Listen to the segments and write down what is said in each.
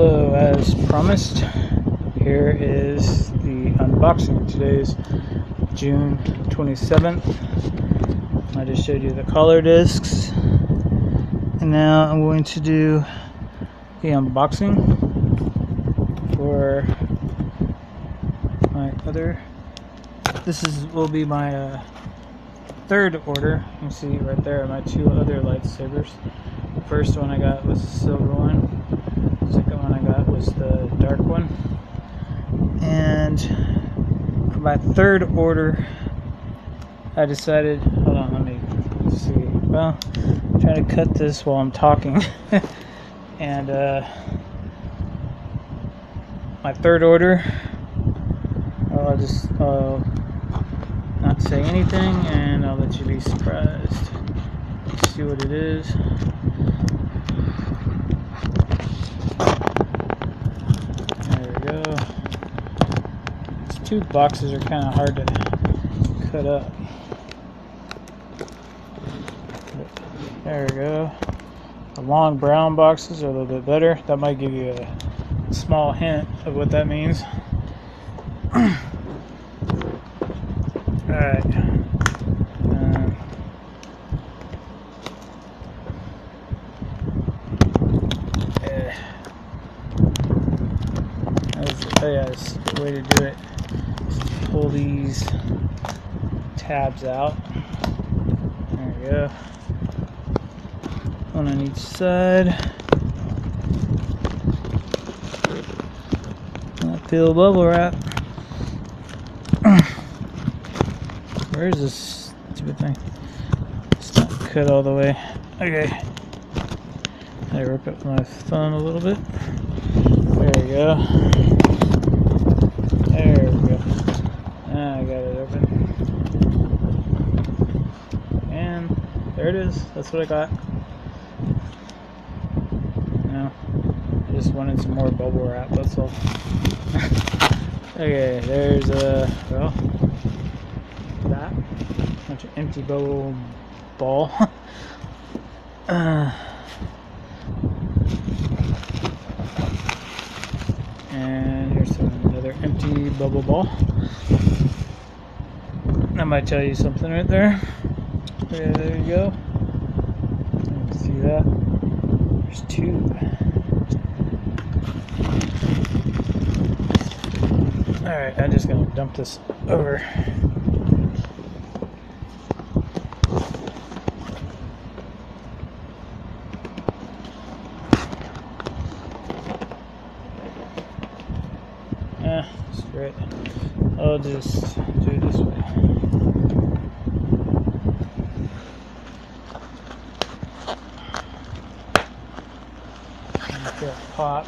Hello, as promised, here is the unboxing. Today's June 27th. I just showed you the color discs, and now I'm going to do the unboxing for my other. Will be my third order. You can see right there my two other lightsabers. The first one I got was the silver one. The second one I got was the dark one. And for my third order, I decided, hold on, let me see. Well, I'm trying to cut this while I'm talking. And my third order, I'll just not say anything, and I'll let you be surprised. Let's see what it is. There we go. These two boxes are kind of hard to cut up. There we go. The long brown boxes are a little bit better. That might give you a small hint of what that means. Alright. That's the way to do it. Just pull these tabs out. There we go. One on each side. That peel bubble wrap. Where's this stupid thing? It's not cut all the way. Okay. I rip up my thumb a little bit. There we go. There we go. I got it open. And there it is. That's what I got. Now, I just wanted some more bubble wrap, that's all. Okay, there's well, that. Bunch of empty bubble ball. And here's another empty bubble ball. That might tell you something right there. Okay, there you go. You can see that. There's two. Alright, I'm just going to dump this over. That's great. I'll just do it this way. Pop.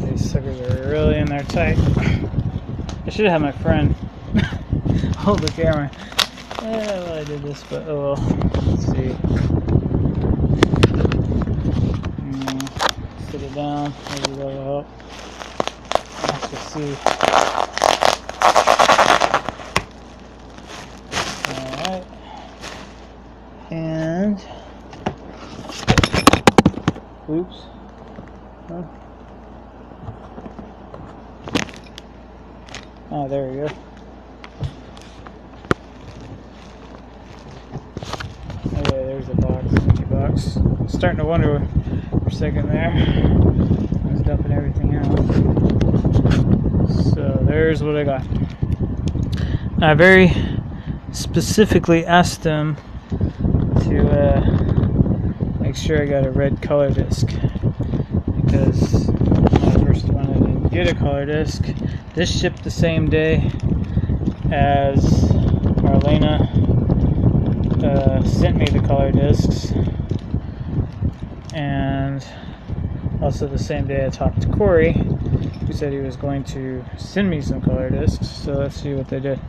These suckers are really in there tight. I should have had my friend hold the camera. Yeah, well, I did this, but oh well. Let's see. Sit it down. Maybe that'll help. Let's just see. Alright. And oops. Huh? Oh, there we go. Okay, there's the box, empty box. I'm starting to wonder for a second there. I was dumping everything out. So there's what I got. I very specifically asked them to make sure I got a red color disc, because when I first went in and get a color disc, this shipped the same day as Marlena sent me the color discs, and also the same day I talked to Corey, who said he was going to send me some color discs. So let's see what they did.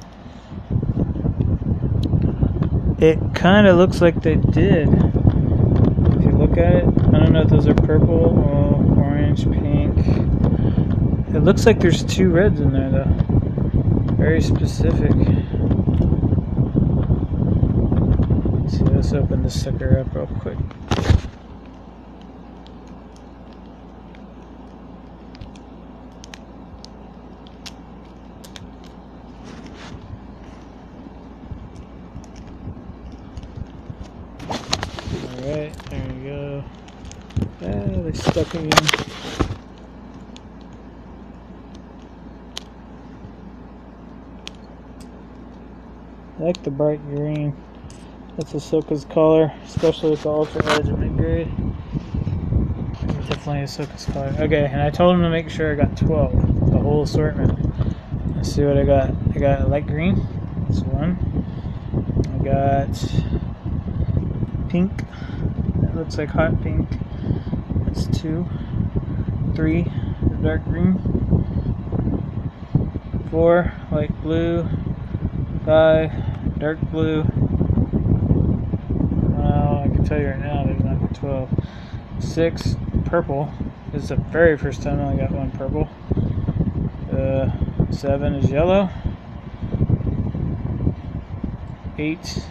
It kind of looks like they did. If you look at it, I don't know if those are purple or orange, pink. It looks like there's two reds in there though. Very specific. Let's see, let's open this sucker up real quick. Alright, there you go. Ah, they stuck again. I like the bright green. That's Ahsoka's color, especially with the Ultra Edge and mid-grade. Definitely Ahsoka's color. Okay, and I told him to make sure I got 12, the whole assortment. Let's see what I got. I got light green. That's one. I got pink. That looks like hot pink. That's 2. 3, dark green. 4, light blue. 5, dark blue. Well, I can tell you right now there's not 12. 6, purple. This is the very first time I only got one purple. 7 is yellow. 8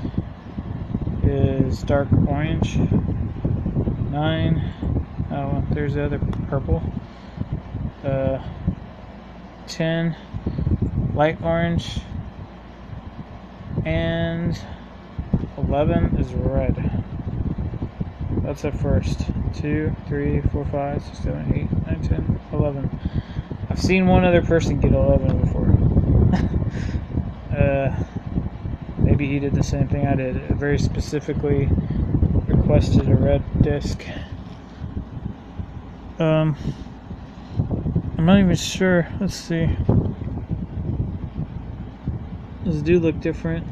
is dark orange. 9, oh, there's the other purple. 10, light orange. And 11 is red. That's the first. 2, 3, 4, 5, 6, 7, 8, 9, 10, 11. I've seen one other person get 11 before. Maybe he did the same thing I did. Very specifically requested a red disc. I'm not even sure. Let's see. These do look different.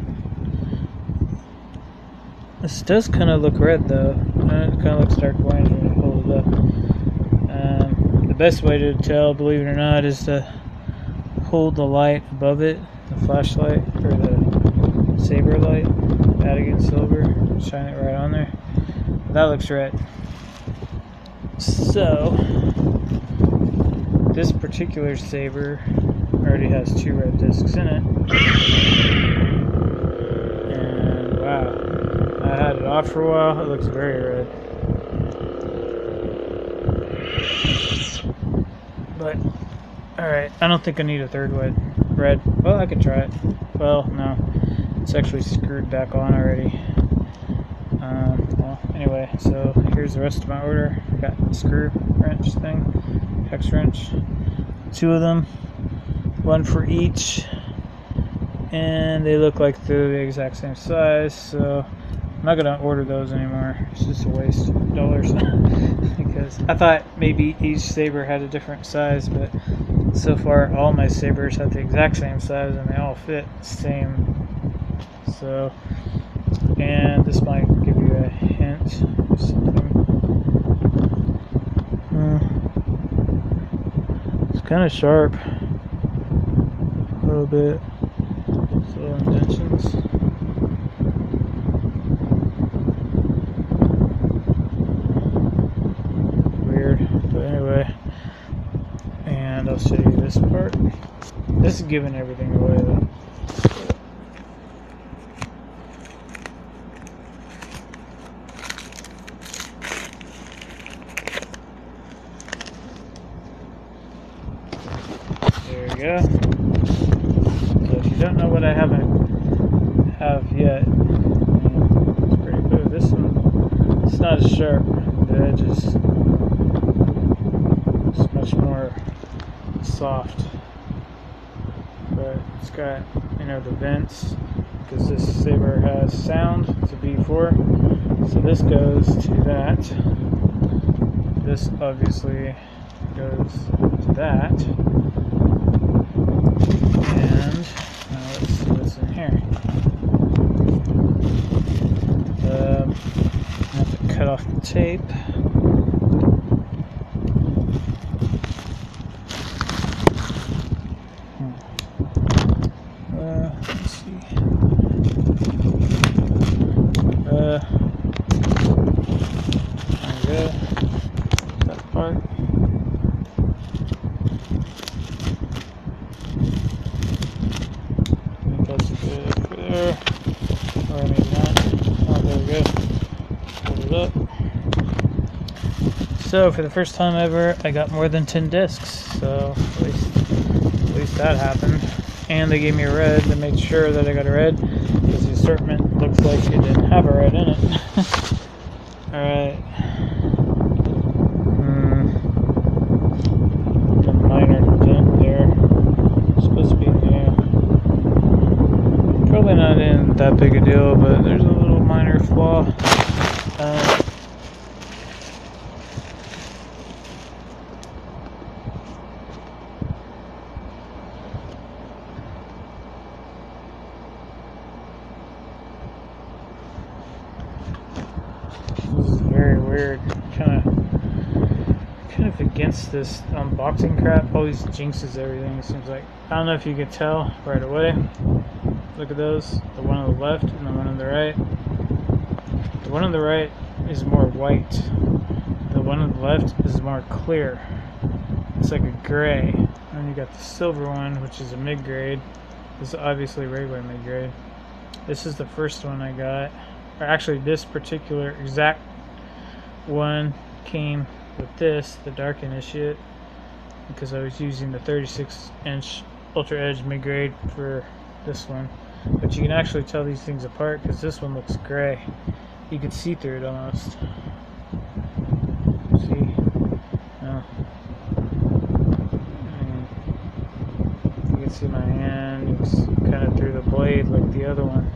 This does kind of look red though. It kind of looks dark orange when you hold it up. The best way to tell, believe it or not, is to hold the light above it, the flashlight or the saber light, add against silver, shine it right on there. That looks red. So this particular saber already has 2 red discs in it. And wow, I had it off for a while. It looks very red. But alright, I don't think I need a third red. Well, I could try it. Well, no. It's actually screwed back on already. Well, anyway, so here's the rest of my order. I got the screw wrench thing, hex wrench, 2 of them, 1 for each, and they look like they're the exact same size, so I'm not gonna order those anymore. It's just a waste of dollars. Because I thought maybe each saber had a different size, but so far all my sabers have the exact same size and they all fit the same. So, and this might give you a hint or something. It's kind of sharp, a little bit. So indentions. Weird, but anyway. And I'll show you this part. This is giving everything away though. There we go. So if you don't know what I have yet, it's pretty good. This one, it's not as sharp. The edge is much more soft, but it's got, you know, the vents, because this saber has sound. It's a B4, so this goes to that. This obviously goes to that. And now let's see what's in here. I have to cut off the tape. Let's see. There we go. That part. That's good for there. Or maybe not. Oh, there we go. Hold it up. So for the first time ever, I got more than 10 discs. So at least that happened. And they gave me a red. They made sure that I got a red because the assortment looks like it didn't have a red in it. that big a deal, but there's a little minor flaw. This is very weird. Kind of against this unboxing crap. Always jinxes everything, it seems like. I don't know if you could tell right away. Look at those. The one on the left and the one on the right. The one on the right is more white. The one on the left is more clear. It's like a gray. And then you got the silver one, which is a mid-grade. This is obviously regular mid-grade. This is the first one I got. Or actually, this particular exact one came with this, the Dark Initiate, because I was using the 36-inch Ultra Edge mid-grade for this one. But you can actually tell these things apart because this one looks gray. You can see through it almost. See? No. You can see my hand. It's kind of through the blade like the other one.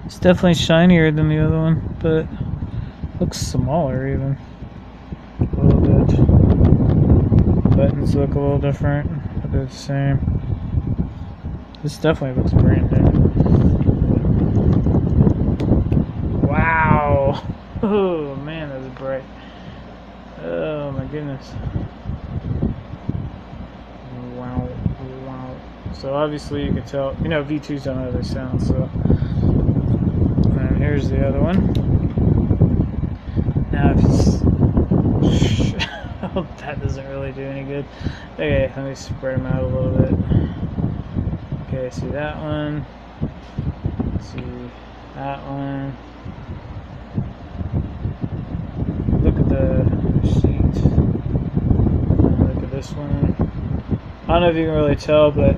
It's definitely shinier than the other one, but looks smaller even. A little bit. Buttons look a little different, but they're the same. This definitely looks brand new. Wow! Oh man, that was bright. Oh my goodness. Wow, wow. So obviously you can tell, you know, V2s don't have their sound, so. And here's the other one. Now if it's, oh, that doesn't really do any good. Okay, let me spread them out a little bit. Okay, see that one. See that one. Look at the sheet. Look at this one. I don't know if you can really tell, but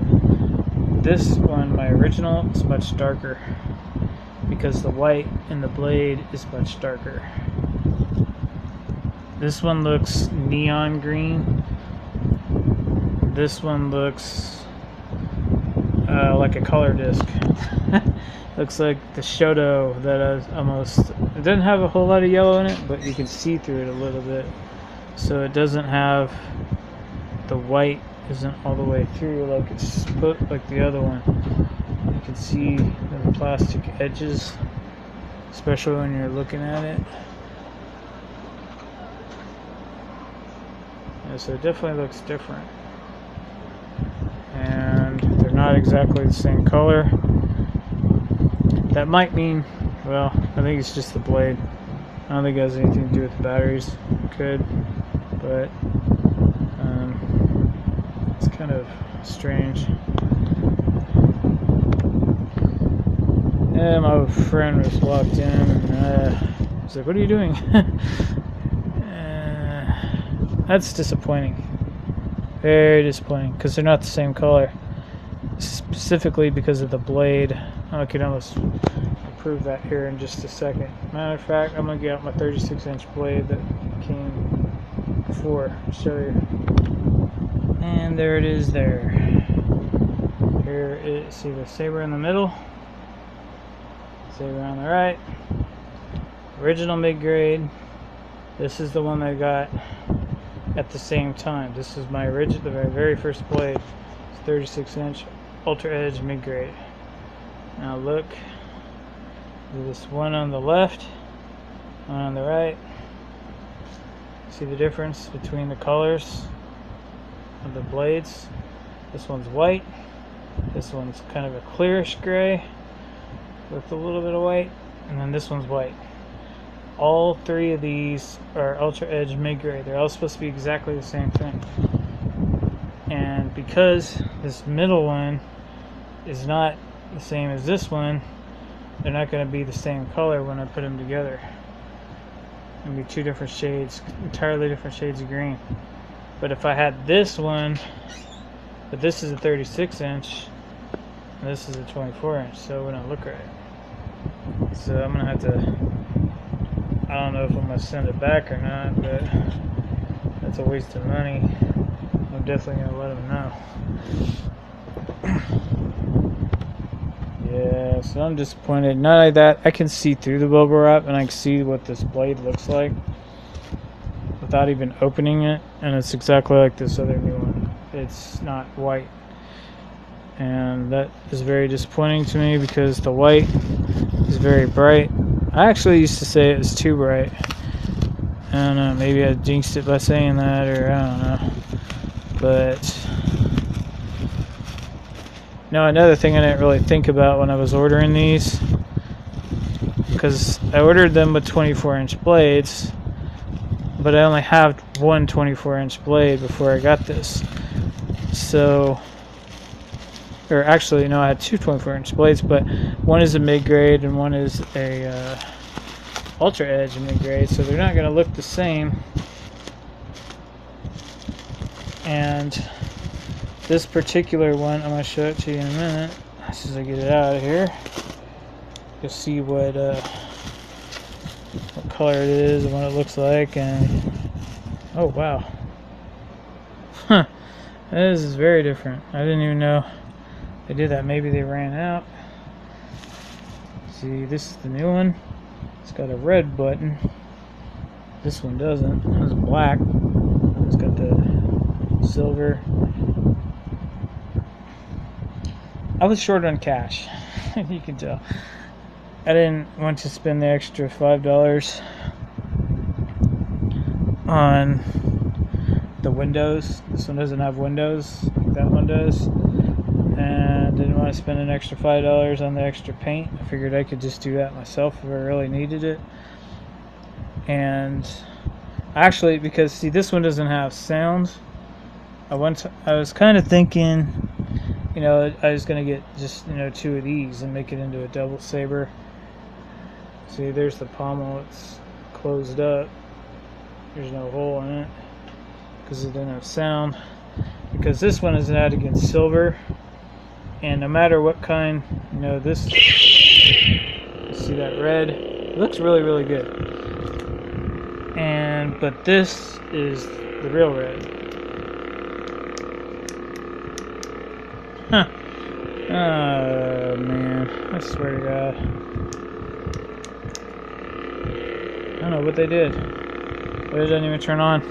this one, my original, is much darker because the white in the blade is much darker. This one looks neon green. This one looks like a color disc. Looks like the Shoto that I almost... It doesn't have a whole lot of yellow in it, but you can see through it a little bit. So it doesn't have... The white isn't all the way through like it's split like the other one. You can see the plastic edges, especially when you're looking at it. Yeah, so it definitely looks different. And they're not exactly the same color. That might mean, well, I think it's just the blade. I don't think it has anything to do with the batteries. It could, but it's kind of strange. Yeah, my friend was walked in and he's like, "What are you doing?" That's disappointing. Very disappointing because they're not the same color. Specifically because of the blade. I can almost prove that here in just a second. Matter of fact, I'm going to get out my 36-inch blade that came before. Show you. And there it is there. Here is, see the saber in the middle? Saber on the right. Original mid-grade. This is the one I got at the same time. This is my original, the very first blade. It's 36-inch Ultra Edge mid-grade. Now look, this one on the left, one on the right. See the difference between the colors of the blades? This one's white. This one's kind of a clearish gray with a little bit of white, and then this one's white. All three of these are Ultra Edge mid-grade. They're all supposed to be exactly the same thing. And because this middle one is not the same as this one, they're not going to be the same color when I put them together. It'll be two different shades, entirely different shades of green. But if I had this one, but this is a 36-inch, and this is a 24-inch, so it wouldn't look right. So I'm going to have to, I don't know if I'm going to send it back or not, but that's a waste of money. I'm definitely gonna let him know. Yeah, so I'm disappointed. Not like that, I can see through the bubble wrap and I can see what this blade looks like without even opening it, and it's exactly like this other new one. It's not white, and that is very disappointing to me because the white is very bright. I actually used to say it was too bright. I don't know, maybe I jinxed it by saying that, or I don't know. But no, another thing I didn't really think about when I was ordering these, because I ordered them with 24-inch blades, but I only have one 24-inch blade before I got this. So, or actually, no, I had two 24-inch blades, but one is a mid-grade and one is a Ultra Edge mid-grade, so they're not going to look the same. And this particular one, I'm going to show it to you in a minute, as soon as I get it out of here. You'll see what color it is and what it looks like, and oh wow. Huh. This is very different. I didn't even know they did that. Maybe they ran out. See, this is the new one. It's got a red button. This one doesn't. It's black. It's got the silver. I was short on cash. You can tell. I didn't want to spend the extra $5 on the windows. This one doesn't have windows like that one does. And didn't want to spend an extra $5 on the extra paint. I figured I could just do that myself if I really needed it. And actually, because see, this one doesn't have sound, I was kind of thinking, you know, I was going to get just, you know, two of these and make it into a double saber. See, there's the pommel. It's closed up. There's no hole in it because it didn't have sound. Because this one is out against silver, and no matter what kind, you know, this, you see that red, it looks really, really good. And but this is the real red. Huh. Oh man, I swear to God. I don't know what they did. But it doesn't even turn on.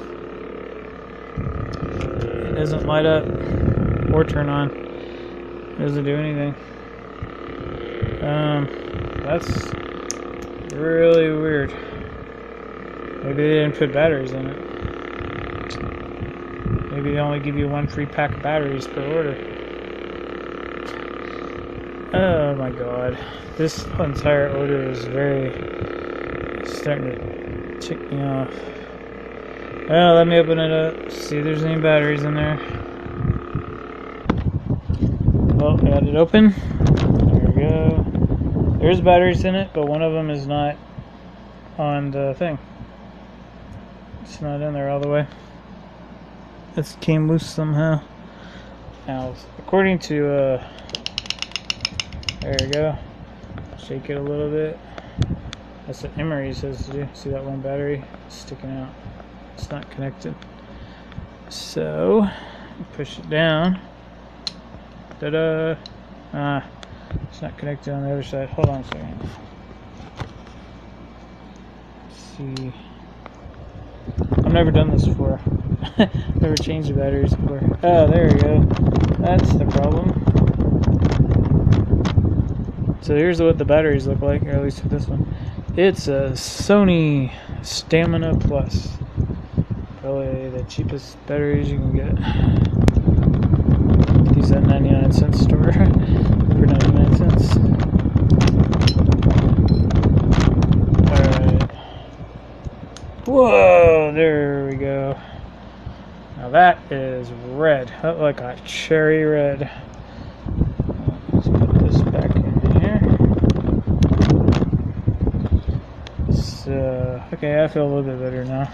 It doesn't light up or turn on. It doesn't do anything. That's really weird. Maybe they didn't put batteries in it. Maybe they only give you one free pack of batteries per order. Oh my God. This entire order is starting to tick me off. Well, let me open it up, see if there's any batteries in there. Well, I got it open. There we go. There's batteries in it, but one of them is not on the thing. It's not in there all the way. It came loose somehow. Now, according to, there we go. Shake it a little bit. That's what Emery says to do. See that one battery sticking out? It's not connected. So, push it down. Ta-da! It's not connected on the other side. Hold on a second. Let's see. I've never done this before. Never changed the batteries before. Oh, there we go. That's the problem. So here's what the batteries look like, or at least for this one. It's a Sony Stamina Plus. Probably the cheapest batteries you can get. These at 99-cent store for 99 cents. Alright. Whoa, there we go. Now that is red. That like a cherry red. Let's put this back in here. So, okay, I feel a little bit better now.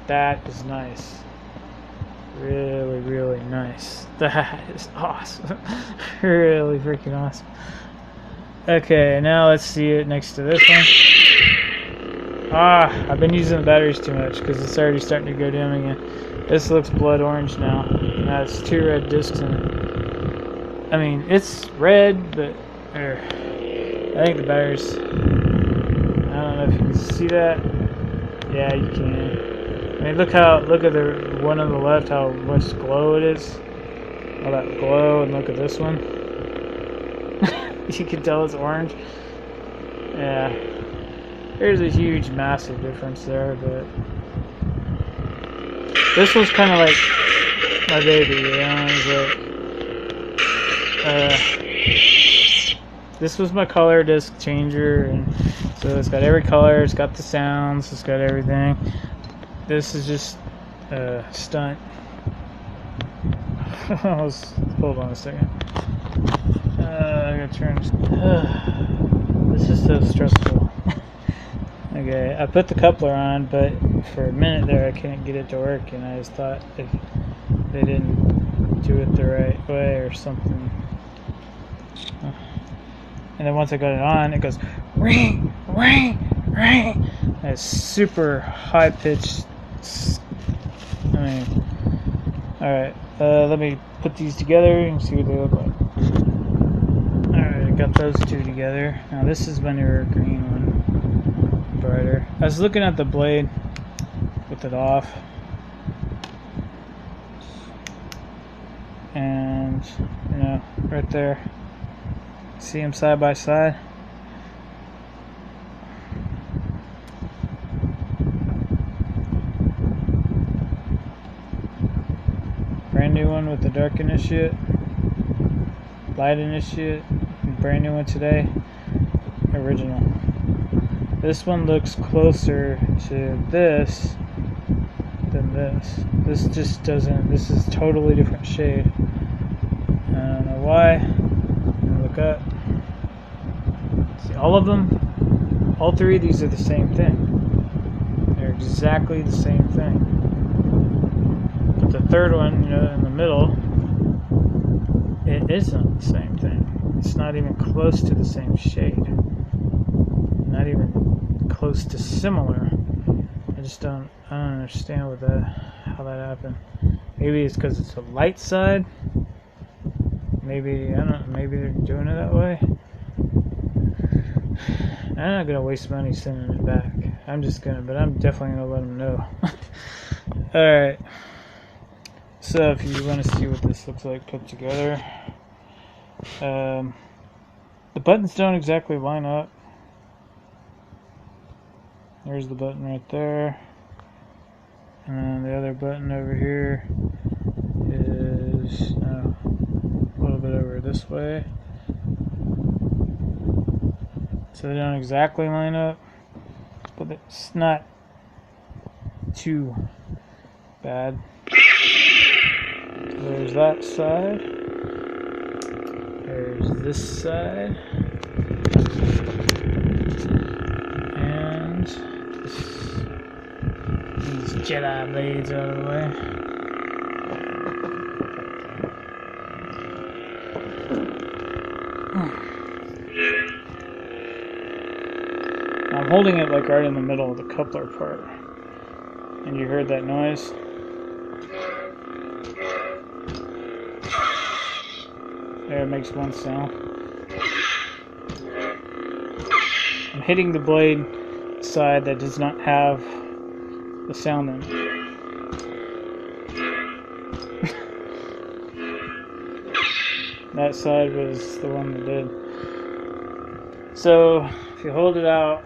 That is nice. Really, really nice. That is awesome. Really freaking awesome. Okay, now let's see it next to this one. I've been using the batteries too much because it's already starting to go dim again. This looks blood orange now. It's 2 red discs in it. I mean, it's red, but I think the batteries. I don't know if you can see that. Yeah, you can. I mean, look at the one on the left, how much glow it is. All that glow, and look at this one. You can tell it's orange. Yeah. There's a huge, massive difference there, but this was kind of like my baby, you know. It was like, this was my color disc changer, and so it's got every color, it's got the sounds, it's got everything. This is just a stunt. Hold on a second. I gotta turn. This is so stressful. Okay, I put the coupler on, but for a minute there I couldn't get it to work, and I just thought if they didn't do it the right way or something. And then once I got it on, it goes ring, ring, ring. And it's super high pitched. I mean, all right. Let me put these together and see what they look like. Alright, I got those two together. Now this is my newer green one, brighter. I was looking at the blade with it off, and you know, right there, see them side by side. Brand new one with the dark initiate, light initiate, brand new one today, original. This one looks closer to this than this. This just doesn't, this is totally different shade. I don't know why. Look up. See, all of them, all three of these are the same thing. They're exactly the same thing. But the third one, you know, in the middle, it isn't the same thing. It's not even close to the same shade. Not even close to similar. I don't understand how that happened. Maybe it's because it's a light side. Maybe, I don't know, maybe they're doing it that way. I'm not gonna waste money sending it back. But I'm definitely gonna let them know. Alright. So if you want to see what this looks like put together, the buttons don't exactly line up. There's the button right there, and then the other button over here is a little bit over this way, so they don't exactly line up, but it's not too bad. So there's that side, there's this side, and these Jedi blades out of the way. I'm holding it like right in the middle of the coupler part, and you heard that noise. There, it makes one sound. I'm hitting the blade side that does not have the sound in it. That side was the one that did. So if you hold it out,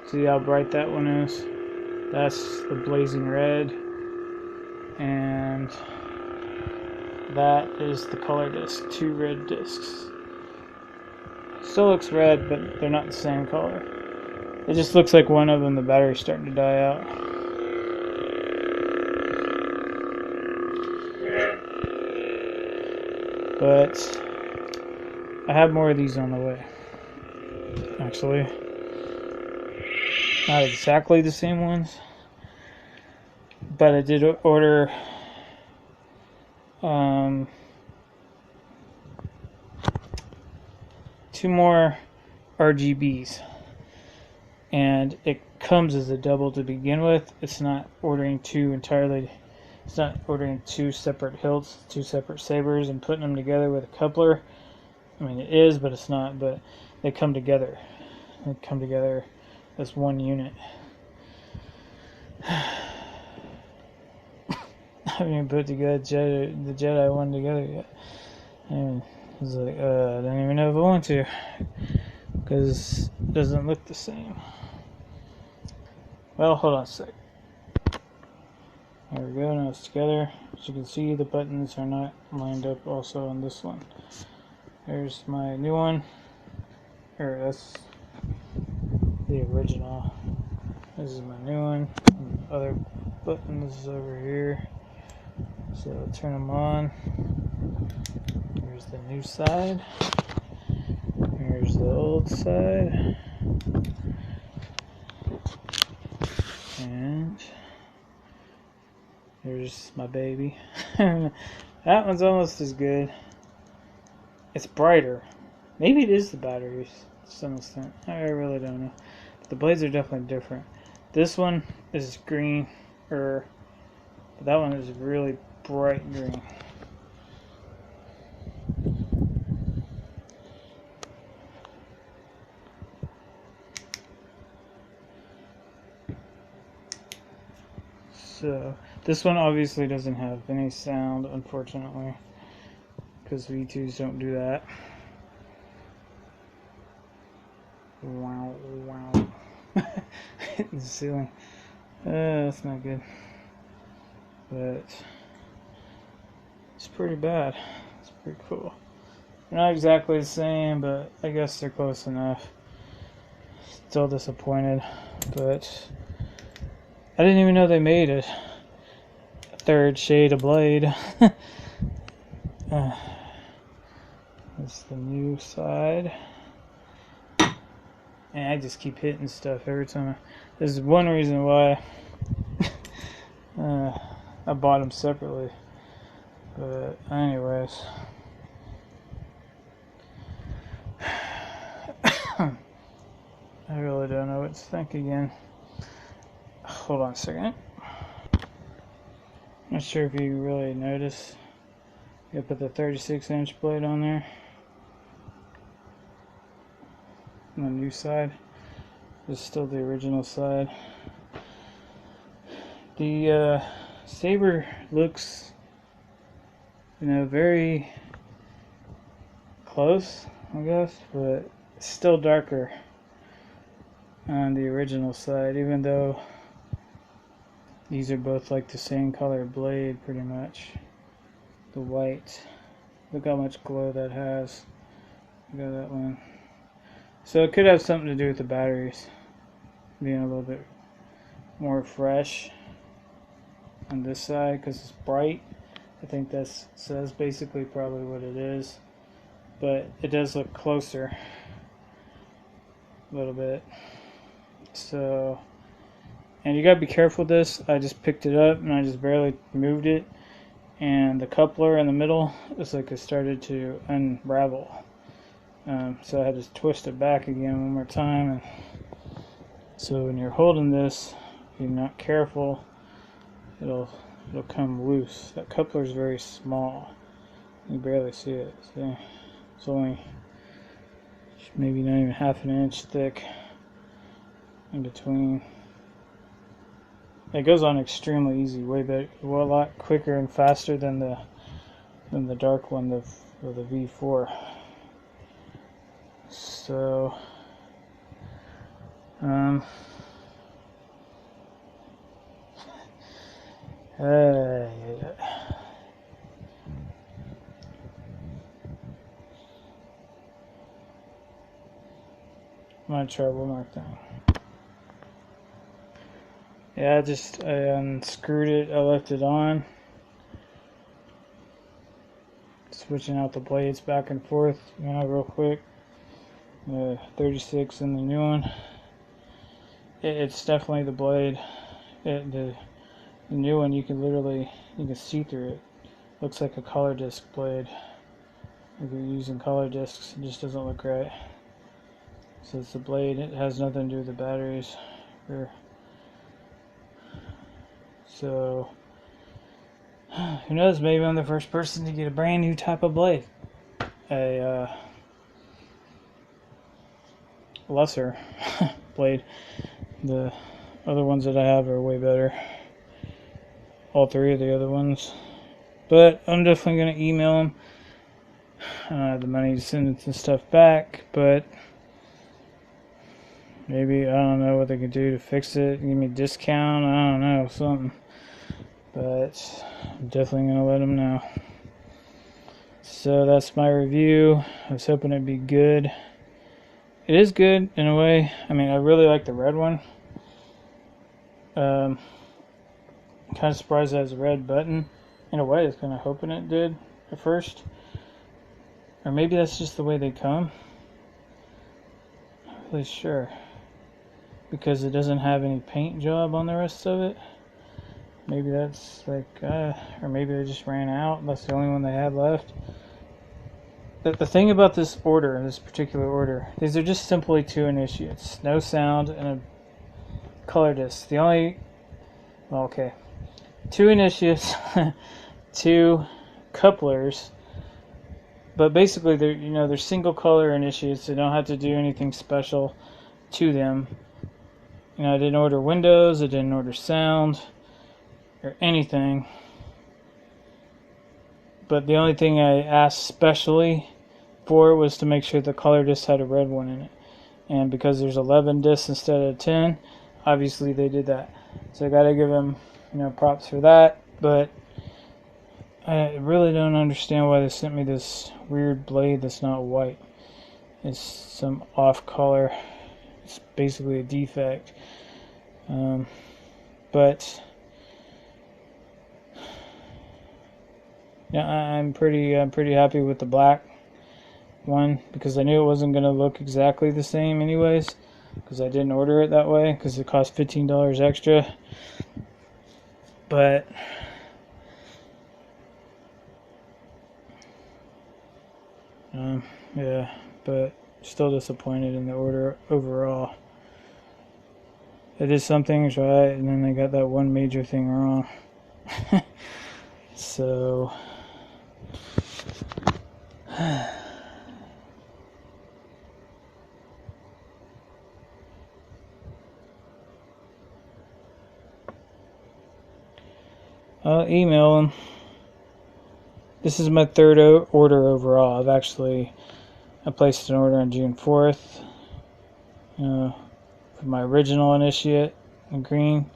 see how bright that one is? That's the blazing red, and that is the color disc, 2 red discs. Still looks red, but they're not the same color. It just looks like one of them, the battery's starting to die out. But I have more of these on the way. Actually, not exactly the same ones, but I did order two more RGBs, and it comes as a double to begin with. It's not ordering two separate hilts, two separate sabers, and putting them together with a coupler. I mean, it is, but it's not. But they come together. They come together as one unit. I haven't even put together the Jedi one together yet. And I was like, I don't even know if I want to, because it doesn't look the same. Well, hold on a sec. There we go, now it's together. As you can see, the buttons are not lined up also on this one. There's my new one. Or that's the original. This is my new one. And the other buttons over here. So I'll turn them on. Here's the new side. Here's the old side. And here's my baby. That one's almost as good. It's brighter. Maybe it is the batteries to some extent. I really don't know. But the blades are definitely different. This one is green, but that one is really bright green. So this one obviously doesn't have any sound, unfortunately, because V2s don't do that. Wow, wow. Hitting the ceiling. That's not good. But it's pretty bad. It's pretty cool. They're not exactly the same, but I guess they're close enough. Still disappointed, but I didn't even know they made a third shade of blade. That's the new side. And I just keep hitting stuff every time. This is one reason why I bought them separately. But anyways. I really don't know what to think again. Hold on a second. Not sure if you really notice. I put the 36-inch blade on there. On the new side. This is still the original side. The saber looks, very close, I guess, but it's still darker on the original side, even though these are both like the same color blade pretty much. The white. Look how much glow that has. Look at that one. So it could have something to do with the batteries being a little bit more fresh on this side because it's bright. I think that's basically probably what it is. But it does look closer a little bit. So, and you gotta be careful with this. I just picked it up and I just barely moved it, and the coupler in the middle is like it started to unravel. So I had to twist it back again one more time. And so when you're holding this, if you're not careful, it'll come loose. That coupler is very small. You barely see it. See? It's only maybe not even half an inch thick in between. It goes on extremely easy, way better, well, a lot quicker and faster than the dark one, the V4. So, I'm gonna try one more thing. Yeah, I unscrewed it, I left it on. Switching out the blades back and forth, real quick. 36 and the new one. It's definitely the blade. The new one, you can see through it. Looks like a color disc blade. If you're using color discs, it just doesn't look right. So it's the blade. It has nothing to do with the batteries. So who knows? Maybe I'm the first person to get a brand new type of blade. A lesser blade. The other ones that I have are way better. All three of the other ones. But I'm definitely going to email them. I don't have the money to send the stuff back, but maybe, I don't know what they can do to fix it. Give me a discount, I don't know, something. But I'm definitely going to let them know. So that's my review. I was hoping it'd be good. It is good in a way. I mean, I really like the red one. Kind of surprised it has a red button. In a way, I was kind of hoping it did at first. Or maybe that's just the way they come. Not really sure. Because it doesn't have any paint job on the rest of it. Maybe that's like, or maybe they just ran out. That's the only one they had left. The thing about this order, this particular order, these are just simply two initiates. No sound and a color disc. The only, well, okay. Two initiates, two couplers, but basically they're single color initiates. They don't have to do anything special to them. I didn't order windows, I didn't order sound or anything. But the only thing I asked specially for was to make sure the color disc had a red one in it. And because there's 11 discs instead of 10, obviously they did that. So I gotta give them, props for that. But I really don't understand why they sent me this weird blade that's not white. It's some off color. It's basically a defect. But yeah, I'm pretty happy with the black one because I knew it wasn't going to look exactly the same anyways, because I didn't order it that way because it cost $15 extra. But yeah, but still disappointed in the order overall. They did some things right, and then they got that one major thing wrong. So I'll email them. This is my third order overall. I placed an order on June 4th for my original initiate in green.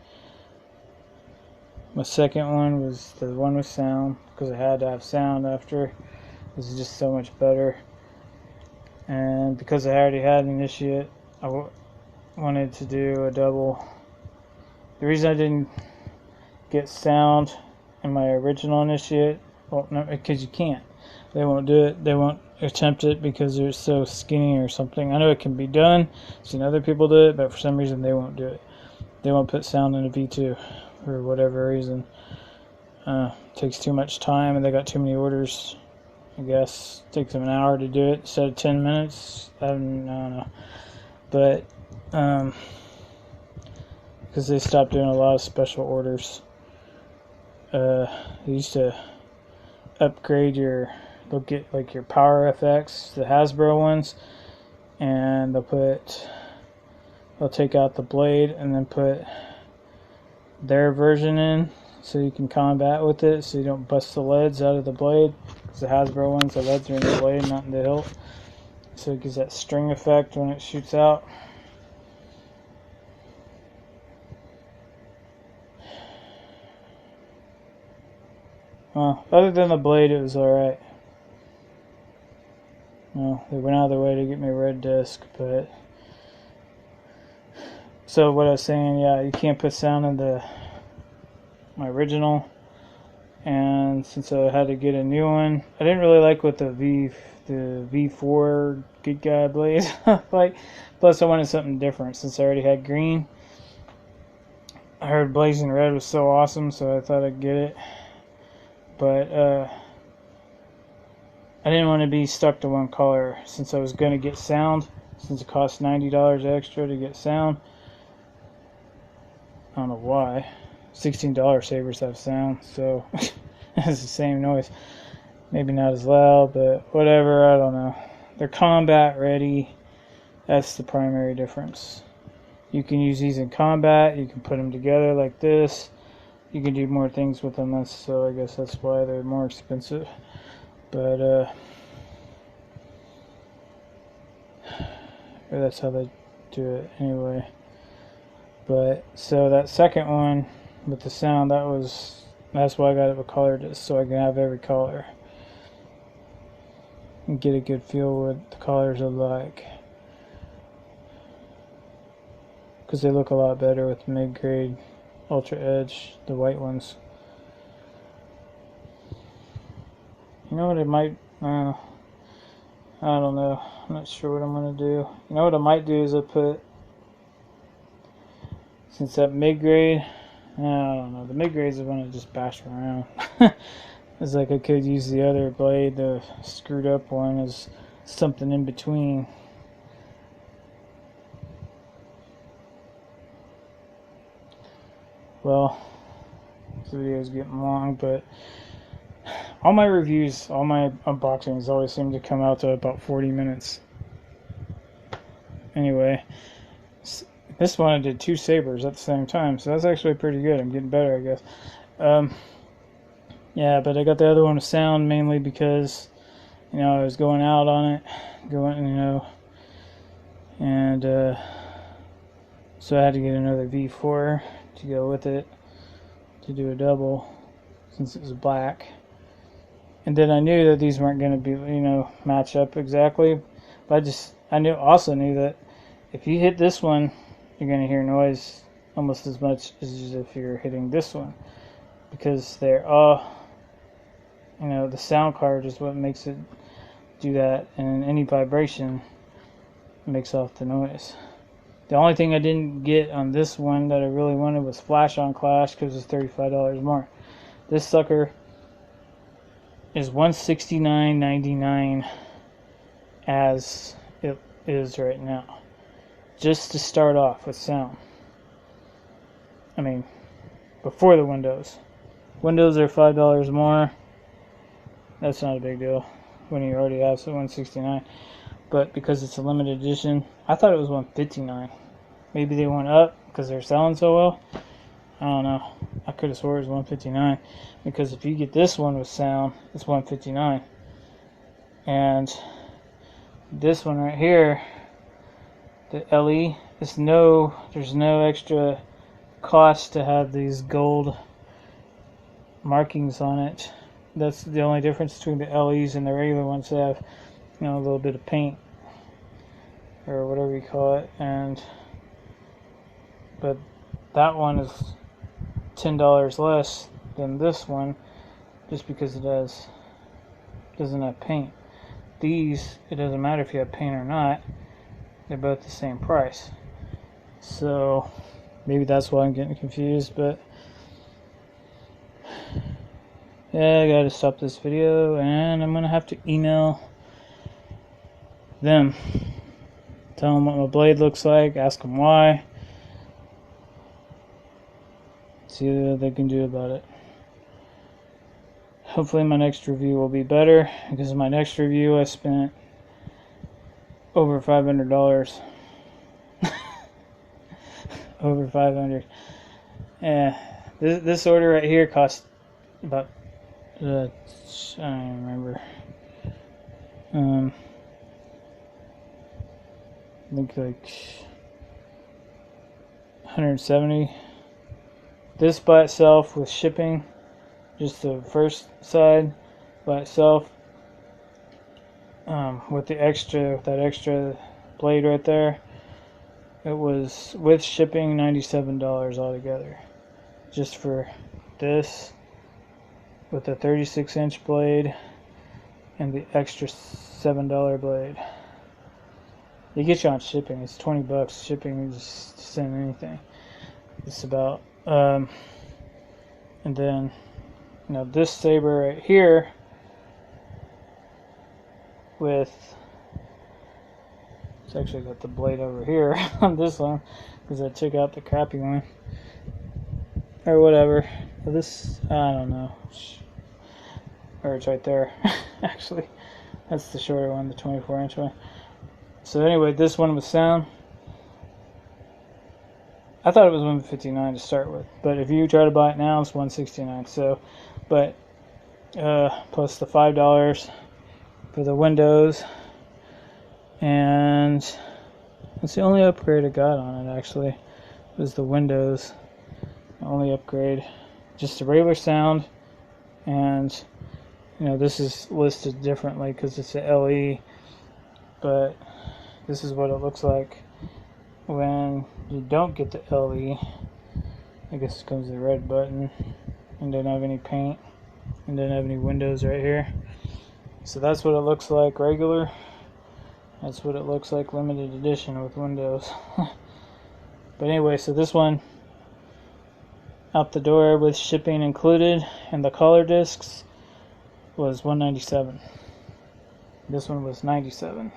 My second one was the one with sound because I had to have sound after. This is just so much better. And because I already had an initiate, I wanted to do a double. The reason I didn't get sound in my original initiate, well, no, because you can't. They won't do it. They won't attempt it because they're so skinny or something. I know it can be done. I've seen other people do it, but for some reason they won't do it. They won't put sound in a V2 for whatever reason. It takes too much time, and they got too many orders. I guess it takes them an hour to do it instead of 10 minutes. I don't know. But because they stopped doing a lot of special orders. They used to upgrade they'll get like your Power FX, the Hasbro ones, and they'll take out the blade and then put their version in so you can combat with it, so you don't bust the leads out of the blade. Because the Hasbro ones, the leads are in the blade, not in the hilt, so it gives that string effect when it shoots out. Well, other than the blade, it was alright. Well, they went out of their way to get me a red disc, but... So what I was saying, yeah, you can't put sound in my original, and since I had to get a new one, I didn't really like what the V4 good guy blade like. Plus, I wanted something different since I already had green. I heard blazing red was so awesome, so I thought I'd get it. But I didn't want to be stuck to one color since I was going to get sound. since it costs $90 extra to get sound. I don't know why. $16 sabers have sound, so it's the same noise. Maybe not as loud, but whatever, I don't know. They're combat ready. That's the primary difference. You can use these in combat. You can put them together like this. You can do more things with them. So I guess that's why they're more expensive. But or that's how they do it anyway. But so that second one with the sound, that's why I got it with color, just so I can have every color and get a good feel what the colors are like. Because they look a lot better with mid-grade Ultra Edge, the white ones. You know what I might, I don't know, I'm not sure what I'm going to do. You know what I might do is since that mid-grade, I don't know, the mid-grade's the one I just bashed around. It's like I could use the other blade, the screwed up one, as something in between. Well, this video is getting long, but all my reviews, all my unboxings always seem to come out to about 40 minutes. Anyway, this one I did 2 sabers at the same time, so that's actually pretty good. I'm getting better, I guess. Yeah, but I got the other one with sound mainly because, you know, I was going out on it, and so I had to get another V4 to go with it to do a double since it was black. And then I knew that these weren't going to be, match up exactly, but I also knew that if you hit this one, you're going to hear noise almost as much as if you're hitting this one, because they're all, the sound card is what makes it do that, and any vibration makes off the noise. The only thing I didn't get on this one that I really wanted was Flash on Clash, because it's $35 more. This sucker is $169.99 as it is right now, just to start off with sound. I mean, before the Windows. Windows are $5 more. That's not a big deal when you already have the $169. But because it's a limited edition, I thought it was $159. Maybe they went up because they're selling so well. I don't know. I could have swore it was $159, because if you get this one with sound, it's $159. And this one right here, the LE, there's no extra cost to have these gold markings on it. That's the only difference between the LEs and the regular ones. They have, a little bit of paint or whatever you call it, but that one is $10 less than this one, just because it doesn't have paint. These, it doesn't matter if you have paint or not, they're both the same price. So maybe that's why I'm getting confused, but yeah, I gotta stop this video, and I'm gonna have to email them, tell them what my blade looks like, ask them why, see what they can do about it. Hopefully my next review will be better, because my next review I spent over $500. Over 500. Yeah, this order right here cost about I don't remember. I think like 170. This by itself with shipping, just the first side by itself, with that extra blade right there, it was with shipping $97 altogether, just for this with the 36-inch blade and the extra $7 blade. They get you on shipping. It's $20 shipping, just to send anything. It's about and then this saber right here It's actually got the blade over here on this one because I took out the crappy one or whatever. This, I don't know, or it's right there. Actually, that's the shorter one, the 24-inch one. So anyway, this one was sound. I thought it was $159 to start with, but if you try to buy it now, it's $169. So, but plus the $5 for the windows, and it's the only upgrade I got on it. Actually, was the windows. The only upgrade, just the regular sound, and you know this is listed differently because it's a LE, but this is what it looks like when you don't get the LE. I guess it comes with the red button and doesn't have any paint and doesn't have any windows right here. So that's what it looks like regular. That's what it looks like limited edition with windows. But anyway, so this one out the door with shipping included and the color discs was $197. This one was $97.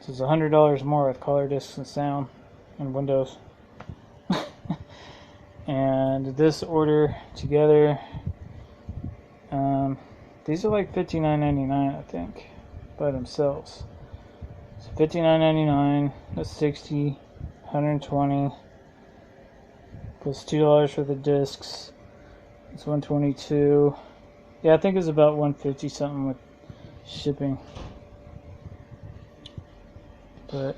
So it's $100 more with color discs and sound and windows. And this order together, these are like $59.99, I think, by themselves. So $59.99, that's $60, $120, plus $2 for the discs. It's $122. Yeah, I think it's about $150 something with shipping. But